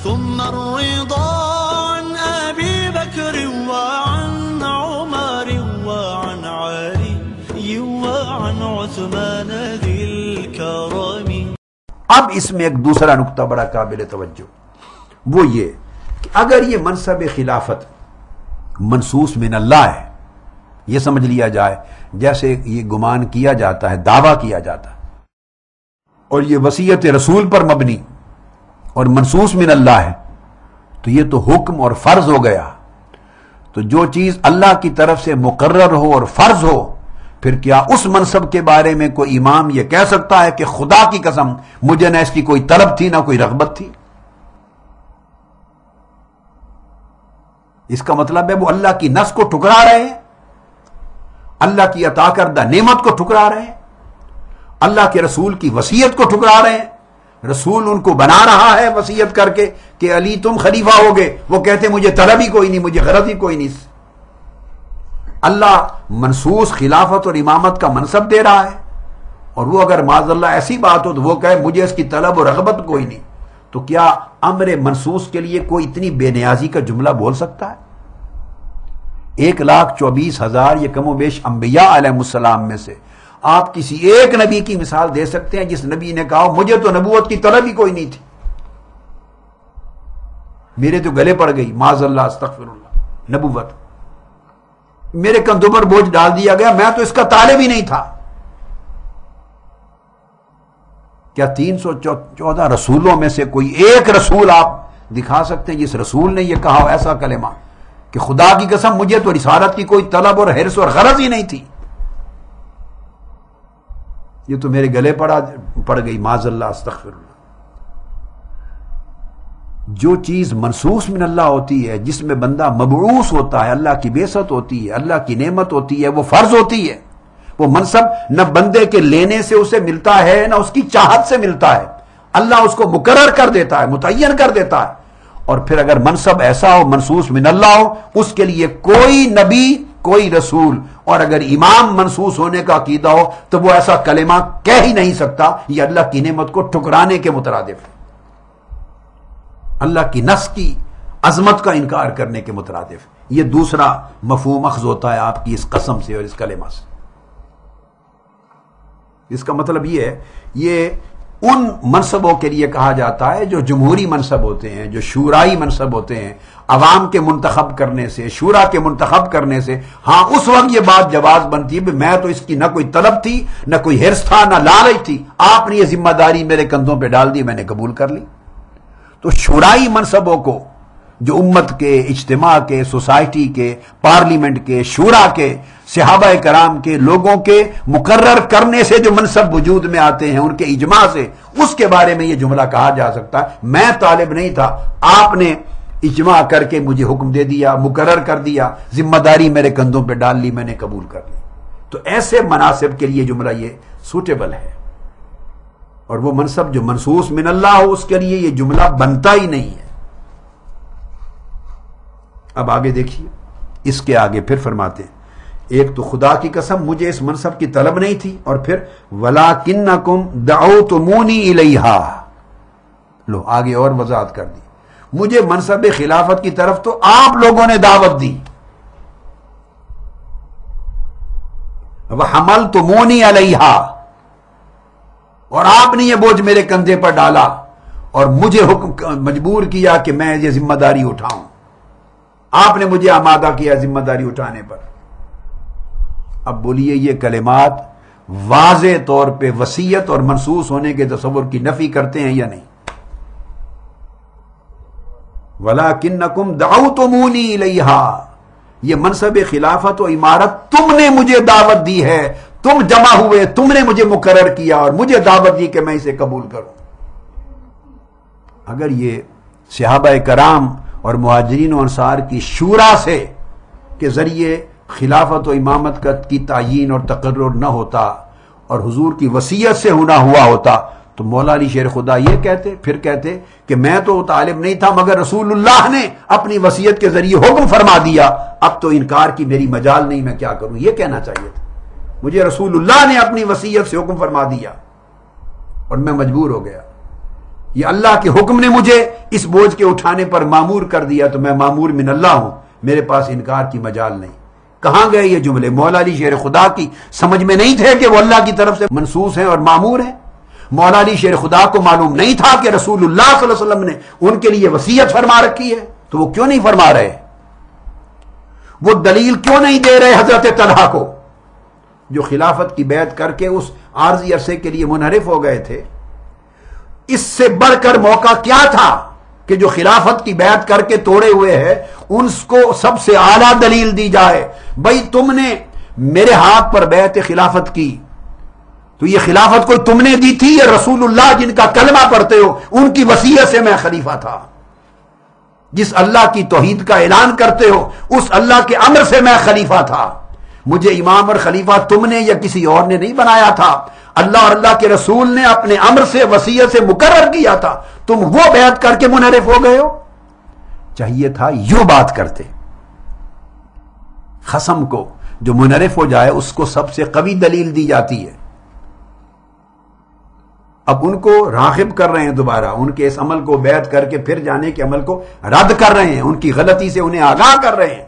ثم الرضا عن أبي بكر وعن عمر وعن علي وعن عثمان ذي الكرم. اب اس میں ایک دوسرا نقطہ بڑا قابل توجہ، وہ یہ کہ اگر یہ منصب خلافت منصوص من اللہ ہے، یہ سمجھ لیا جائے جیسے یہ گمان کیا جاتا ہے، دعویٰ کیا جاتا ہے، اور یہ وصیت رسول پر مبنی اور منصوص من اللہ ہے، تو یہ تو حکم اور فرض ہو گیا. تو جو چیز اللہ کی طرف سے مقرر ہو اور فرض ہو، پھر کیا اس منصب کے بارے میں کوئی امام یہ کہہ سکتا ہے کہ خدا کی قسم مجھے نہ اس کی کوئی طلب تھی نہ کوئی رغبت تھی؟ اس کا مطلب ہے وہ اللہ کی نص کو ٹھکرا رہے ہیں، اللہ کی عطا کردہ نعمت کو ٹھکرا رہے ہیں، اللہ کے رسول کی وصیت کو ٹھکرا رہے ہیں. رسول ان کو بنا رہا ہے وصیت کر کے کہ علی تم خلیفہ ہوگے، وہ کہتے مجھے طلب ہی کوئی نہیں، مجھے غرض ہی کوئی نہیں. اللہ منصوص خلافت اور امامت کا منصب دے رہا ہے، اور وہ اگر معاذ اللہ ایسی بات ہو تو وہ کہے مجھے اس کی طلب اور رغبت کوئی نہیں، تو کیا امر منصوص کے لیے کوئی اتنی بے نیازی کا جملہ بول سکتا ہے؟ 1,24,000 یہ کم و بیش انبیاء علیہ السلام میں سے آپ کسی ایک نبی کی مثال دے سکتے ہیں جس نبی نے کہا مجھے تو نبوت کی طلب ہی کوئی نہیں تھی، میرے تو گلے پڑ گئی معاذ اللہ استغفر اللہ نبوت، میرے کندھوں پر بوجھ ڈال دیا گیا، میں تو اس کا طالب ہی نہیں تھا. کیا 314 رسولوں میں سے کوئی ایک رسول آپ دکھا سکتے ہیں جس رسول نے یہ کہا ایسا کلمہ کہ خدا کی قسم مجھے تو رسالت کی کوئی طلب اور حرص اور غرض ہی نہیں تھی، یہ تو میرے گلے پڑ گئی معاذ اللہ استغفر اللہ. جو چیز منصوص من اللہ ہوتی ہے، جس میں بندہ مبعوث ہوتا ہے، اللہ کی بعثت ہوتی ہے، اللہ کی نعمت ہوتی ہے، وہ فرض ہوتی ہے. وہ منصب نہ بندے کے لینے سے اسے ملتا ہے نہ اس کی چاہت سے ملتا ہے، اللہ اس کو مقرر کر دیتا ہے، متعین کر دیتا ہے. اور پھر اگر منصب ایسا ہو منصوص من اللہ ہو، اس کے لیے کوئی نبی کوئی رسول اور اگر امام منصوص ہونے کا عقیدہ ہو تو وہ ایسا کلمہ کہہ ہی نہیں سکتا، یہ اللہ کی نعمت کو ٹھکرانے کے مترادف ہے، اللہ کی نص کی عظمت کا انکار کرنے کے مترادف. یہ دوسرا مفہوم اخذ ہوتا ہے آپ کی اس قسم سے اور اس کلمہ سے. اس کا مطلب یہ ہے یہ ان منصبوں کے لیے کہا جاتا ہے جو جمہوری منصب ہوتے ہیں، جو شورائی منصب ہوتے ہیں، عوام کے منتخب کرنے سے، شورا کے منتخب کرنے سے. ہاں اس وقت یہ بات جواز بنتی ہے میں تو اس کی نہ کوئی طلب تھی نہ کوئی حرص تھا نہ لالچ تھی، آپ نے یہ ذمہ داری میرے کندھوں پہ ڈال دی، میں نے قبول کر لی. تو شورائی منصبوں کو جو امت کے، اجتماع کے، سوسائٹی کے، پارلیمنٹ کے، شورا کے، صحابہ کرام کے لوگوں کے مقرر کرنے سے جو منصب وجود میں آتے ہیں ان کے اجماع سے، اس کے بارے میں یہ جملہ کہا جا سکتا ہے میں طالب نہیں تھا، آپ نے اجماع کر کے مجھے حکم دے دیا، مقرر کر دیا، ذمہ داری میرے کندھوں پہ ڈال لی، میں نے قبول کر لی. تو ایسے مناصب کے لیے جملہ یہ سوٹیبل ہے، اور وہ منصب جو منصوص من اللہ ہو اس کے لیے یہ جملہ بنتا ہی نہیں ہے. اب آگے دیکھیے، اس کے آگے پھر فرماتے ہیں ایک تو خدا کی قسم مجھے اس منصب کی طلب نہیں تھی، اور پھر وَلَٰكِنَّكُمْ دَعَوْتُمُونِي إِلَيْهَا، لو آگے اور وضاحت کر دی، مجھے منصب خلافت کی طرف تو آپ لوگوں نے دعوت دی. وَحَمَلْتُمُونِي عَلَيْهَا، اور آپ نے یہ بوجھ میرے کندھے پر ڈالا اور مجھے حکم مجبور کیا کہ میں یہ ذمہ داری اٹھاؤں، آپ نے مجھے آمادہ کیا ذمہ داری اٹھانے پر. اب بولیے یہ کلمات واضح طور پہ وصیت اور منصوص ہونے کے تصور کی نفی کرتے ہیں یا نہیں؟ وَلَٰكِنَّكُمْ دَعَوْتُمُونِي إِلَيْهَا، یہ منصب خلافت و امارت تم نے مجھے دعوت دی ہے، تم جمع ہوئے، تم نے مجھے مقرر کیا اور مجھے دعوت دی کہ میں اسے قبول کروں. اگر یہ صحابہ کرام اور مہاجرین و انصار کی شورا سے کے ذریعے خلافت و امامت کی تعیین اور تقرر نہ ہوتا اور حضور کی وصیت سے ہونا ہوا ہوتا تو مولا علی شیر خدا یہ کہتے، پھر کہتے کہ میں تو طالب نہیں تھا مگر رسول اللہ نے اپنی وصیت کے ذریعے حکم فرما دیا، اب تو انکار کی میری مجال نہیں، میں کیا کروں. یہ کہنا چاہیے تھا مجھے رسول اللہ نے اپنی وصیت سے حکم فرما دیا اور میں مجبور ہو گیا. یہ اللہ کے حکم نے مجھے اس بوجھ کے اٹھانے پر معمور کر دیا تو میں معمور من اللہ ہوں، میرے پاس انکار کی مجال نہیں۔ کہاں گئے یہ جملے؟ مولا علی شیر خدا کی سمجھ میں نہیں تھے کہ وہ اللہ کی طرف سے منصوص ہیں اور معمور ہیں؟ مولا علی شیر خدا کو معلوم نہیں تھا کہ رسول اللہ صلی اللہ علیہ وسلم نے ان کے لیے وصیت فرما رکھی ہے؟ تو وہ کیوں نہیں فرما رہے؟ وہ دلیل کیوں نہیں دے رہے حضرت طلحہ کو جو خلافت کی بیعت کر کے اس عارضی عرصے کے لیے منحرف ہو گئے تھے؟ اس سے بڑھ کر موقع کیا تھا کہ جو خلافت کی بیعت کر کے توڑے ہوئے ہیں ان کو سب سے اعلیٰ دلیل دی جائے؟ بھائی تم نے میرے ہاتھ پر بیعت خلافت کی تو یہ خلافت کوئی تم نے دی تھی یا رسول اللہ جن کا کلمہ پڑھتے ہو ان کی وصیت سے میں خلیفہ تھا؟ جس اللہ کی توحید کا اعلان کرتے ہو اس اللہ کے امر سے میں خلیفہ تھا۔ مجھے امام اور خلیفہ تم نے یا کسی اور نے نہیں بنایا تھا، اللہ اور اللہ کے رسول نے اپنے امر سے وصیت سے مقرر کیا تھا، تم وہ بیعت کر کے منحرف ہو گئے ہو۔ چاہیے تھا یوں بات کرتے، خصم کو جو منحرف ہو جائے اس کو سب سے قوی دلیل دی جاتی ہے۔ اب ان کو راغب کر رہے ہیں، دوبارہ ان کے اس عمل کو بیعت کر کے پھر جانے کے عمل کو رد کر رہے ہیں، ان کی غلطی سے انہیں آگاہ کر رہے ہیں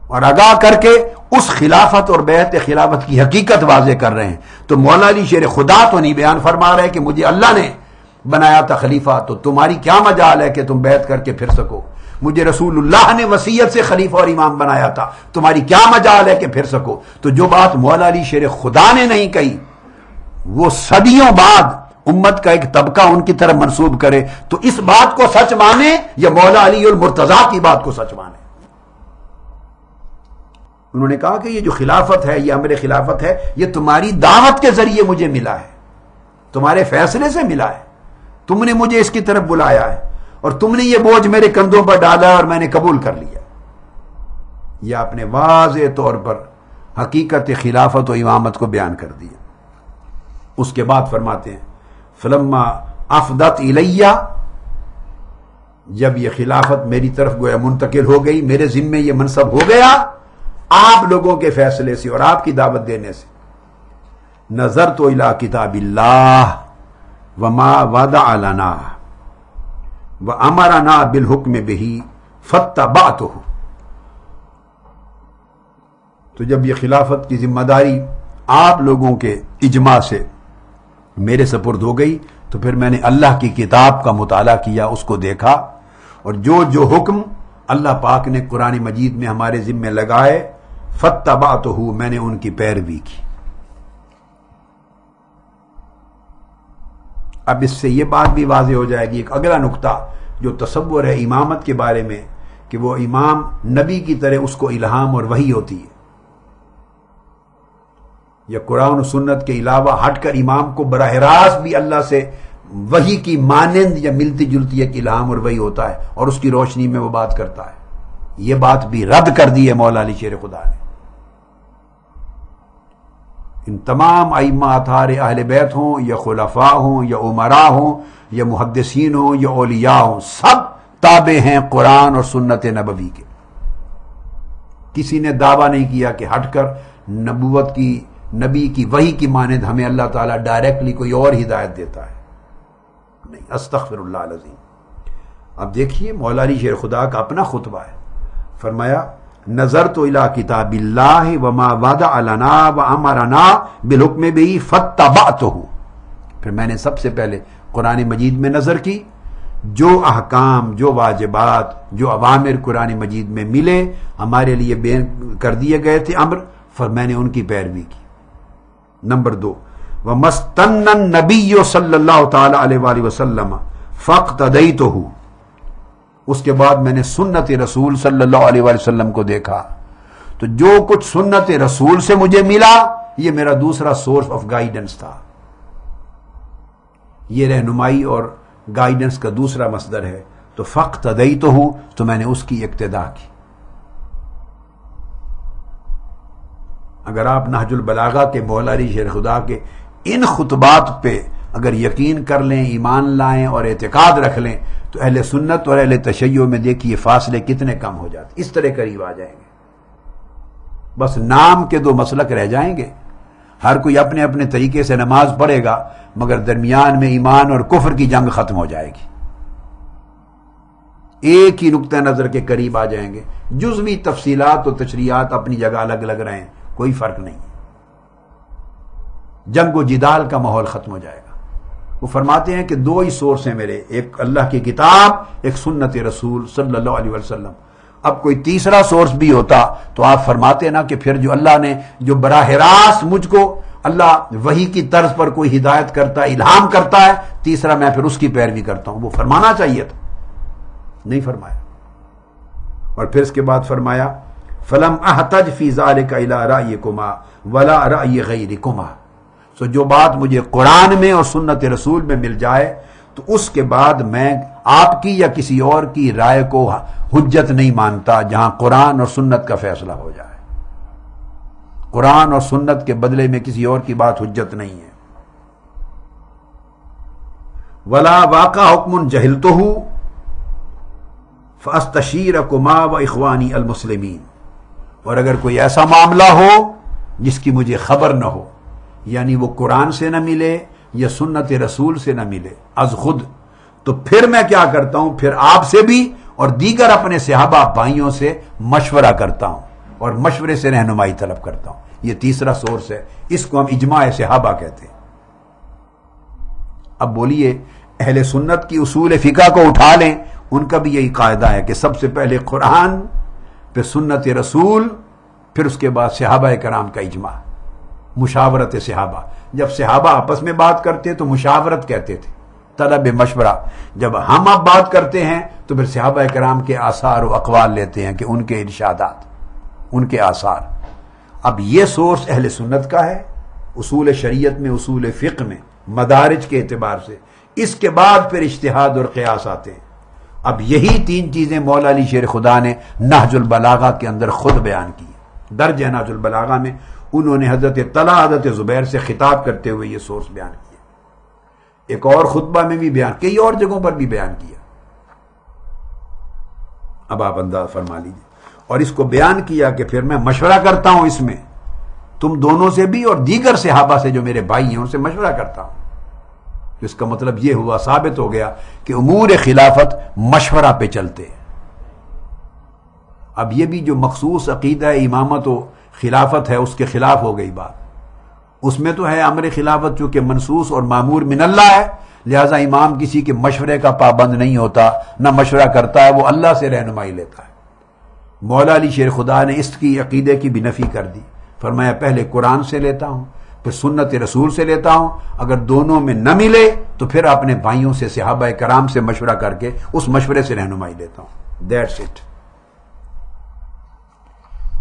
اور آگاہ کر کے اس خلافت اور بیعت خلافت کی حقیقت واضح کر رہے ہیں۔ تو مولا علی شیر خدا تو نہیں بیان فرما رہے کہ مجھے اللہ نے بنایا تھا خلیفہ تو تمہاری کیا مجال ہے کہ تم بیعت کر کے پھر سکو؟ مجھے رسول اللہ نے وصیت سے خلیفہ اور امام بنایا تھا، تمہاری کیا مجال ہے کہ پھر سکو؟ تو جو بات مولا علی شیر خدا نے نہیں کہی وہ صدیوں بعد امت کا ایک طبقہ ان کی طرف منسوب کرے تو اس بات کو سچ مانے یا مولا علی المرتضیٰ کی بات کو سچ مانے؟ انہوں نے کہا کہ یہ جو خلافت ہے، یہ امر خلافت ہے، یہ تمہاری دعوت کے ذریعے مجھے ملا ہے، تمہارے فیصلے سے ملا ہے، تم نے مجھے اس کی طرف بلایا ہے اور تم نے یہ بوجھ میرے کندھوں پر ڈالا اور میں نے قبول کر لیا۔ یہ آپ نے واضح طور پر حقیقت خلافت و امامت کو بیان کر دیا۔ اس کے بعد فرماتے ہیں فلما افدت الیہ، جب یہ خلافت میری طرف گویا منتقل ہو گئی، میرے ذمے یہ منصب ہو گیا آپ لوگوں کے فیصلے سے اور آپ کی دعوت دینے سے، نظرت الی کتاب اللہ وما وضع لنا وامرنا بالحکم بہ فاتبعتہ۔ تو جب یہ خلافت کی ذمہ داری آپ لوگوں کے اجماع سے میرے سپرد ہو گئی تو پھر میں نے اللہ کی کتاب کا مطالعہ کیا، اس کو دیکھا اور جو حکم اللہ پاک نے قرآن مجید میں ہمارے ذمے لگائے فاتبعتہ، میں نے ان کی پیروی کی۔ اب اس سے یہ بات بھی واضح ہو جائے گی، ایک اگلا نقطہ جو تصور ہے امامت کے بارے میں کہ وہ امام نبی کی طرح اس کو الہام اور وحی ہوتی ہے، یا قرآن و سنت کے علاوہ ہٹ کر امام کو براہ راست بھی اللہ سے وحی کی مانند یا ملتی جلتی ایک الہام اور وحی ہوتا ہے اور اس کی روشنی میں وہ بات کرتا ہے۔ یہ بات بھی رد کر دی ہے مولا علی شیر خدا نے۔ ان تمام ائمہ اطہار اہل بیت ہوں یا خلفاء ہوں یا امراء ہوں یا محدثین ہوں یا اولیاء ہوں، سب تابع ہیں قرآن اور سنت نبوی کے۔ کسی نے دعویٰ نہیں کیا کہ ہٹ کر نبوت کی، نبی کی وحی کی مانند ہمیں اللہ تعالیٰ ڈائریکٹلی کوئی اور ہدایت دیتا ہے، نہیں، استغفر اللہ العظیم۔ اب دیکھیے مولا علی شیر خدا کا اپنا خطبہ ہے، فرمایا نظرت الی کتاب اللہ وما وضع لنا وامرنا بالحکم بہ فاتبعتہ، پھر میں نے سب سے پہلے قرآن مجید میں نظر کی، جو احکام، جو واجبات، جو اوامر قرآن مجید میں ملے ہمارے لیے بیان کر دیے گئے تھے امر، پھر میں نے ان کی پیروی کی۔ نمبر 2، وَمَسْتَنَّ النَّبِيُّ صلی اللہ تعالی علیہ وآلہ وسلم فَاقْتَدَيْتُهُ، اس کے بعد میں نے سنت رسول صلی اللہ علیہ وآلہ وسلم کو دیکھا، تو جو کچھ سنت رسول سے مجھے ملا یہ میرا دوسرا سورس آف گائیڈنس تھا، یہ رہنمائی اور گائیڈنس کا دوسرا مصدر ہے، تو فَاقْتَدَيْتُهُ، تو میں نے اس کی اقتداء کی۔ اگر آپ نہج البلاغہ کے مولا علی شیر خدا کے ان خطبات پہ اگر یقین کر لیں، ایمان لائیں اور اعتقاد رکھ لیں تو اہل سنت اور اہل تشیع میں دیکھیے فاصلے کتنے کم ہو جاتے، اس طرح قریب آ جائیں گے، بس نام کے 2 مسلک رہ جائیں گے۔ ہر کوئی اپنے اپنے طریقے سے نماز پڑھے گا، مگر درمیان میں ایمان اور کفر کی جنگ ختم ہو جائے گی، ایک ہی نقطہ نظر کے قریب آ جائیں گے، جزوی تفصیلات و تشریحات اپنی جگہ الگ الگ رہیں، کوئی فرق نہیں، جنگ و جدال کا ماحول ختم ہو جائے گا۔ وہ فرماتے ہیں کہ دو ہی سورس ہیں میرے، ایک اللہ کی کتاب، ایک سنت رسول صلی اللہ علیہ وسلم۔ اب کوئی تیسرا سورس بھی ہوتا تو آپ فرماتے نا کہ پھر جو اللہ نے جو براہ راست مجھ کو اللہ وحی کی طرز پر کوئی ہدایت کرتا ہے، الہام کرتا ہے، تیسرا میں پھر اس کی پیروی کرتا ہوں، وہ فرمانا چاہیے تھا، نہیں فرمایا۔ اور پھر اس کے بعد فرمایا فلم احتج فی ذلک الی رأیکما ولا رأی غیرکما، سو جو بات مجھے قرآن میں اور سنت رسول میں مل جائے تو اس کے بعد میں آپ کی یا کسی اور کی رائے کو حجت نہیں مانتا، جہاں قرآن اور سنت کا فیصلہ ہو جائے۔ قرآن اور سنت کے بدلے میں کسی اور کی بات حجت نہیں ہے۔ ولا واقع حکم جہلتہ فاستشیرکما واخوانی المسلمین، اور اگر کوئی ایسا معاملہ ہو جس کی مجھے خبر نہ ہو، یعنی وہ قرآن سے نہ ملے یا سنت رسول سے نہ ملے از خود، تو پھر میں کیا کرتا ہوں، پھر آپ سے بھی اور دیگر اپنے صحابہ بھائیوں سے مشورہ کرتا ہوں اور مشورے سے رہنمائی طلب کرتا ہوں۔ یہ تیسرا سورس ہے، اس کو ہم اجماع صحابہ کہتے ہیں۔ اب بولیے اہل سنت کی اصول فقہ کو اٹھا لیں، ان کا بھی یہی قاعدہ ہے کہ سب سے پہلے قرآن، پھر سنت رسول، پھر اس کے بعد صحابہ کرام کا اجماع، مشاورت صحابہ۔ جب صحابہ آپس میں بات کرتے تو مشاورت کہتے تھے، طلب مشورہ۔ جب ہم اب بات کرتے ہیں تو پھر صحابہ کرام کے آثار و اقوال لیتے ہیں کہ ان کے ارشادات، ان کے آثار۔ اب یہ سورس اہل سنت کا ہے، اصول شریعت میں، اصول فقہ میں، مدارج کے اعتبار سے۔ اس کے بعد پھر اجتہاد اور قیاس آتے ہیں۔ اب یہی تین چیزیں مولا علی شیر خدا نے نہج البلاغہ کے اندر خود بیان کی۔ درج نہج البلاغہ میں انہوں نے حضرت طلحہ حضرت زبیر سے خطاب کرتے ہوئے یہ سورس بیان کیا، ایک اور خطبہ میں بھی بیان، کئی اور جگہوں پر بھی بیان کیا۔ اب آپ انداز فرما لیجیے۔ اور اس کو بیان کیا کہ پھر میں مشورہ کرتا ہوں اس میں، تم دونوں سے بھی اور دیگر صحابہ سے جو میرے بھائی ہیں ان سے مشورہ کرتا ہوں۔ اس کا مطلب یہ ہوا، ثابت ہو گیا کہ امور خلافت مشورہ پہ چلتے ہیں۔ اب یہ بھی جو مخصوص عقیدہ امامت و خلافت ہے اس کے خلاف ہو گئی بات۔ اس میں تو ہے امر خلافت چونکہ منصوص اور مامور من اللہ ہے، لہذا امام کسی کے مشورے کا پابند نہیں ہوتا، نہ مشورہ کرتا ہے، وہ اللہ سے رہنمائی لیتا ہے۔ مولا علی شیر خدا نے اس کی عقیدے کی بھی نفی کر دی، فرمایا پہلے قرآن سے لیتا ہوں، پھر سنت رسول سے لیتا ہوں، اگر دونوں میں نہ ملے تو پھر اپنے بھائیوں سے، صحابہ کرام سے مشورہ کر کے اس مشورے سے رہنمائی لیتا ہوں۔ That's it.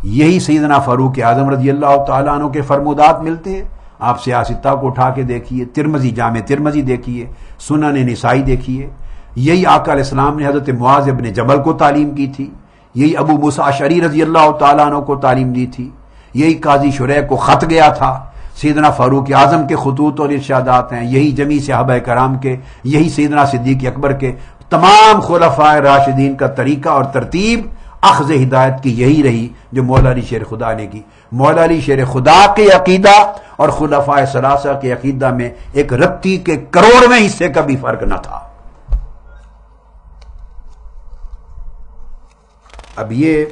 یہی سیدنا فاروق اعظم رضی اللہ تعالیٰ عنہ کے فرمودات ملتے ہیں۔ آپ سیاستہ کو اٹھا کے دیکھیے، ترمذی، جامع ترمذی دیکھیے، سنن نسائی دیکھیے۔ یہی آقا علیہ السلام نے حضرت معاذ ابن جبل کو تعلیم کی تھی، یہی ابو موسیٰ اشعری رضی اللہ تعالیٰ عنہ کو تعلیم دی تھی، یہی قاضی شریح کو خط گیا تھا، سیدنا فاروق اعظم کے خطوط اور ارشادات ہیں، یہی جمیع صحابہ کرام کے، یہی سیدنا صدیق اکبر کے، تمام خلفائے راشدین کا طریقہ اور ترتیب اخذ ہدایت کی یہی رہی جو مولا علی شیر خدا نے کی۔ مولا علی شیر خدا کے عقیدہ اور خلفائے ثلاثہ کے عقیدہ میں ایک رتی کے کروڑویں حصے کا بھی فرق نہ تھا۔ اب یہ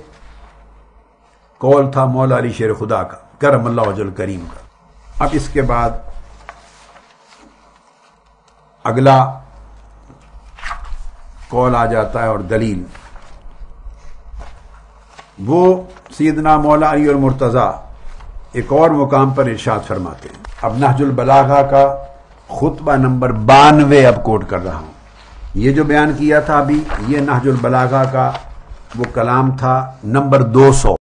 قول تھا مولا علی شیر خدا کا کرم اللہ وجہ الکریم کا۔ اب اس کے بعد اگلا قول آ جاتا ہے اور دلیل، وہ سیدنا مولا علی المرتضیٰ ایک اور مقام پر ارشاد فرماتے ہیں۔ اب نہج البلاغہ کا خطبہ نمبر 92 اب کوٹ کر رہا ہوں۔ یہ جو بیان کیا تھا ابھی، یہ نہج البلاغہ کا وہ کلام تھا نمبر 200۔